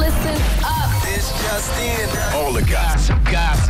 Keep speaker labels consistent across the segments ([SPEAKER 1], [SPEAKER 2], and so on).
[SPEAKER 1] Listen up.
[SPEAKER 2] This just in.
[SPEAKER 3] All the gossip.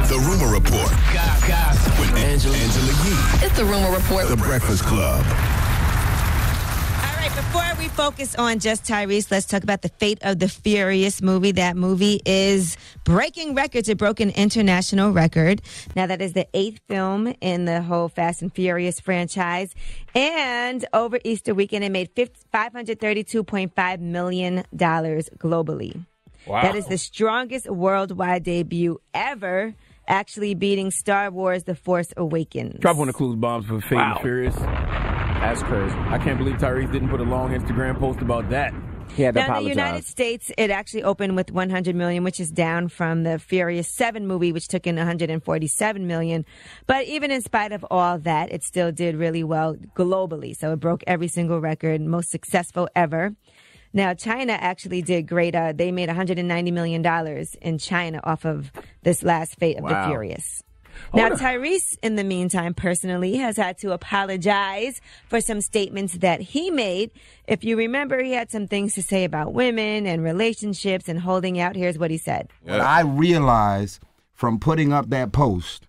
[SPEAKER 3] The Rumor Report. Gossip. With Angela Yee.
[SPEAKER 1] It's the Rumor Report.
[SPEAKER 3] The Breakfast Club.
[SPEAKER 4] All right, before we focus on just Tyrese, let's talk about the fate of the Furious movie. That movie is breaking records. It broke an international record. Now, that is the 8th film in the whole Fast and Furious franchise. And over Easter weekend, it made $532.5 million globally.
[SPEAKER 5] Wow.
[SPEAKER 4] That is the strongest worldwide debut ever, actually beating Star Wars The Force Awakens.
[SPEAKER 5] Drop one of the clues bombs for Fate and Furious.
[SPEAKER 6] That's crazy.
[SPEAKER 5] I can't believe Tyrese didn't put a long Instagram post about that.
[SPEAKER 6] He had to
[SPEAKER 4] Now, in the
[SPEAKER 6] apologize.
[SPEAKER 4] United States, it actually opened with $100 million, which is down from the Furious 7 movie, which took in $147 million. But even in spite of all that, it still did really well globally. So it broke every single record, most successful ever. Now, China actually did great. They made $190 million in China off of this last Fate of the Furious. Now, Tyrese, in the meantime, personally, has had to apologize for some statements that he made. If you remember, he had some things to say about women and relationships and holding out. Here's what he said.
[SPEAKER 7] What I realized from putting up that post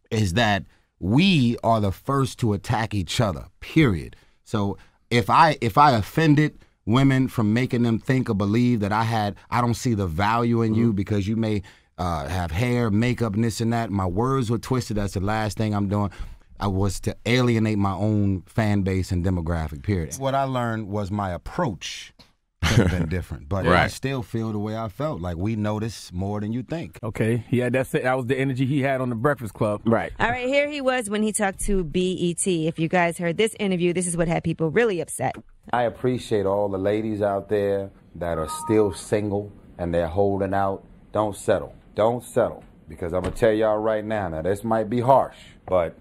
[SPEAKER 7] is that we are the first to attack each other, period. So if I offended women from making them think or believe that I don't see the value in you because you may have hair, makeup, and this and that. My words were twisted. That's the last thing I'm doing. I was to alienate my own fan base and demographic, period. What I learned was my approach could have been different. But I still feel the way I felt. Like, we notice more than you think.
[SPEAKER 5] Okay. He had that was the energy he had on the Breakfast Club.
[SPEAKER 6] Right.
[SPEAKER 4] All right, here he was when he talked to BET. If you guys heard this interview, this is what had people really upset.
[SPEAKER 8] I appreciate all the ladies out there that are still single and they're holding out. Don't settle. Don't settle. Because I'm going to tell y'all right now, this might be harsh, but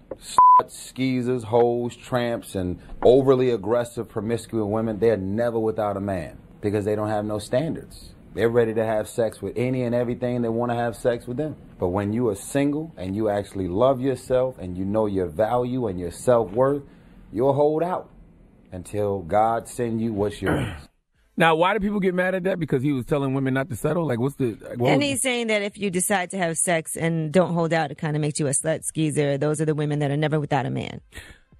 [SPEAKER 8] skeezers, hoes, tramps, and overly aggressive, promiscuous women, they're never without a man because they don't have no standards. They're ready to have sex with any and everything that want to have sex with them. But when you are single and you actually love yourself and you know your value and your self-worth, you'll hold out until God send you what's yours.
[SPEAKER 5] Now, why do people get mad at that? Because he was telling women not to settle? Like,
[SPEAKER 4] And he's saying that if you decide to have sex and don't hold out, it kind of makes you a slut skeezer. Those are the women that are never without a man.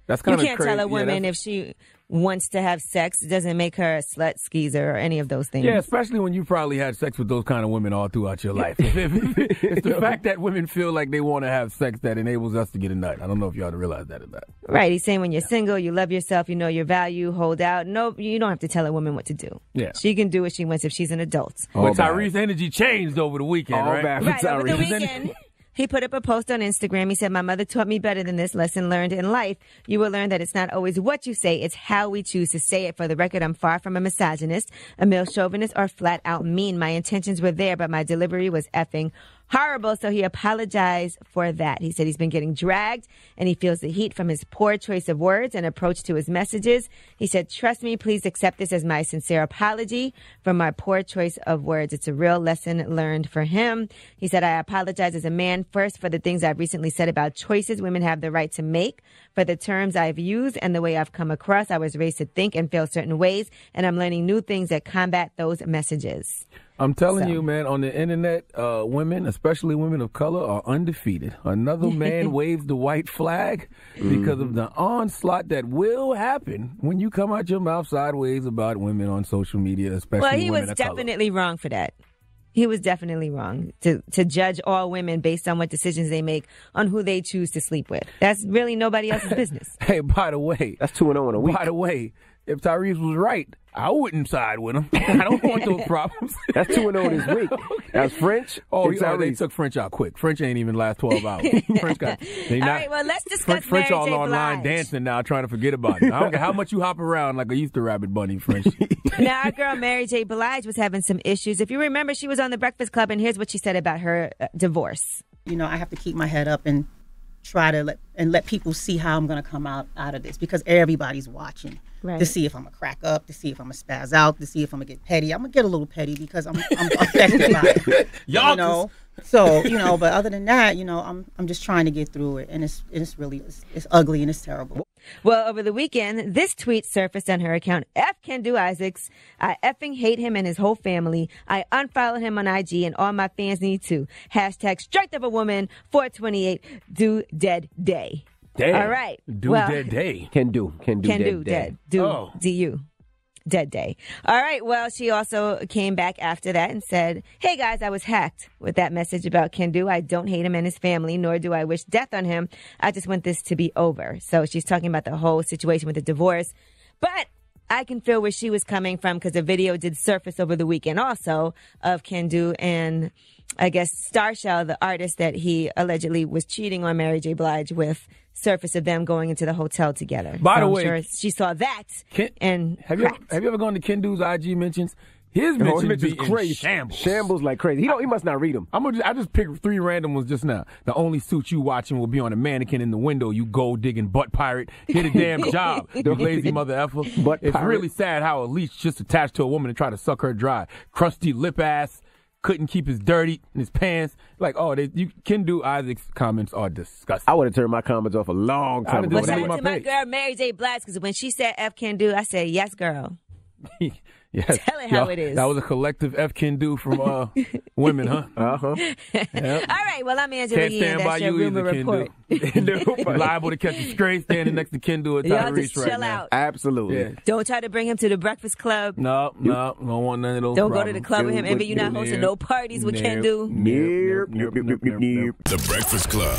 [SPEAKER 5] That's kind of
[SPEAKER 4] crazy. You can't tell a woman if she wants to have sex. It doesn't make her a slut skeezer or any of those things.
[SPEAKER 5] Yeah, especially when you probably had sex with those kind of women all throughout your life. It's the fact that women feel like they want to have sex that enables us to get a nut. I don't know if y'all realize that or not.
[SPEAKER 4] Right. He's saying when you're single, you love yourself, you know your value, hold out. No, you don't have to tell a woman what to do.
[SPEAKER 5] Yeah.
[SPEAKER 4] She can do what she wants if she's an adult.
[SPEAKER 5] But Tyrese's energy changed over the weekend, right?
[SPEAKER 4] Right, over the weekend. He put up a post on Instagram. He said, "My mother taught me better than this. Lesson learned in life. You will learn that it's not always what you say, it's how we choose to say it. For the record, I'm far from a misogynist, a male chauvinist, or flat out mean. My intentions were there, but my delivery was effing horrible." So he apologized for that. He said he's been getting dragged and he feels the heat from his poor choice of words and approach to his messages. He said, "Trust me, please accept this as my sincere apology for my poor choice of words. It's a real lesson learned for him." He said, "I apologize as a man first for the things I've recently said about choices women have the right to make, for the terms I've used and the way I've come across. I was raised to think and feel certain ways, and I'm learning new things that combat those messages."
[SPEAKER 5] I'm telling you, man, on the internet, women, especially women of color, are undefeated. Another man waves the white flag because of the onslaught that will happen when you come out your mouth sideways about women on social media, especially women of color.
[SPEAKER 4] Well, he was definitely wrong for that. He was definitely wrong to judge all women based on what decisions they make on who they choose to sleep with. That's really nobody else's business.
[SPEAKER 5] Hey, by the way.
[SPEAKER 6] That's 2-0 in a week.
[SPEAKER 5] By the way, if Tyrese was right, I wouldn't side with him. I don't want those problems.
[SPEAKER 6] That's 2-0 this week. That's French.
[SPEAKER 5] They took French out quick. French ain't even last 12 hours. French got.
[SPEAKER 4] All right, well, let's discuss
[SPEAKER 5] French
[SPEAKER 4] Mary
[SPEAKER 5] all
[SPEAKER 4] J.
[SPEAKER 5] online
[SPEAKER 4] Blige.
[SPEAKER 5] dancing now, trying to forget about it. I don't care how much you hop around like a Easter rabbit bunny, French.
[SPEAKER 4] Now, our girl Mary J. Blige was having some issues. If you remember, she was on The Breakfast Club, and here's what she said about her divorce.
[SPEAKER 9] You know, I have to keep my head up and try to let people see how I'm going to come out of this, because everybody's watching to see if I'm going to crack up, to see if I'm going to spaz out, to see if I'm going to get petty. I'm going to get a little petty because I'm affected by it.
[SPEAKER 5] Y'all
[SPEAKER 9] you know? So, but other than that, I'm just trying to get through it, and it's really it's ugly and it's terrible.
[SPEAKER 4] Well, over the weekend, this tweet surfaced on her account. F can do Isaacs. I effing hate him and his whole family. I unfollowed him on IG, and all my fans need to. Hashtag strength of a woman 428 do dead day.
[SPEAKER 5] Damn.
[SPEAKER 4] All right.
[SPEAKER 5] Dead day.
[SPEAKER 6] Can do
[SPEAKER 4] dead. Do dead day. All right. Well, she also came back after that and said, "Hey guys, I was hacked with that message about Can Do. I don't hate him and his family, nor do I wish death on him. I just want this to be over." So she's talking about the whole situation with the divorce. But I can feel where she was coming from, because a video did surface over the weekend also of Can Do and I guess Starshell, the artist that he allegedly was cheating on Mary J. Blige with, surface of them going into the hotel together.
[SPEAKER 5] By the
[SPEAKER 4] I'm
[SPEAKER 5] way,
[SPEAKER 4] sure she saw that and
[SPEAKER 5] have you ever gone to Ken Do's IG mentions? His mentions be crazy.
[SPEAKER 6] Shambles like crazy. He must not read them.
[SPEAKER 5] I just picked 3 random ones just now. The only suit you watching will be on a mannequin in the window, you gold digging butt pirate. Get a damn job, you lazy mother effer. It's really sad how a leech just attached to a woman and try to suck her dry. Crusty lip ass. Couldn't keep his dirty in his pants. Like, you can do. Isaac's comments are disgusting.
[SPEAKER 6] I would have turned my comments off a long time ago.
[SPEAKER 4] But shout out to my girl Mary J. Blige, because when she said F can do, I said, yes, girl.
[SPEAKER 5] Yes.
[SPEAKER 4] Tell it how it is.
[SPEAKER 5] That was a collective F can do from women, huh?
[SPEAKER 6] Uh-huh.
[SPEAKER 4] Yep. All right, well, I'm Angela
[SPEAKER 5] Can't
[SPEAKER 4] Yee,
[SPEAKER 5] stand
[SPEAKER 4] and
[SPEAKER 5] by
[SPEAKER 4] that's your
[SPEAKER 5] you
[SPEAKER 4] rumor
[SPEAKER 5] either,
[SPEAKER 4] report.
[SPEAKER 5] You're liable to catch a stray standing next to Kendall and
[SPEAKER 4] Y'all
[SPEAKER 5] Tyrese
[SPEAKER 4] just
[SPEAKER 5] right
[SPEAKER 4] chill
[SPEAKER 5] now.
[SPEAKER 4] out.
[SPEAKER 6] Absolutely.
[SPEAKER 5] Yeah.
[SPEAKER 4] Don't try to bring him to the Breakfast Club.
[SPEAKER 5] No, don't want none of those
[SPEAKER 4] Don't
[SPEAKER 5] problems.
[SPEAKER 4] go to the club with him. Envy, you're not hosting no parties with Ken Do.
[SPEAKER 5] Nope.
[SPEAKER 3] The Breakfast Club.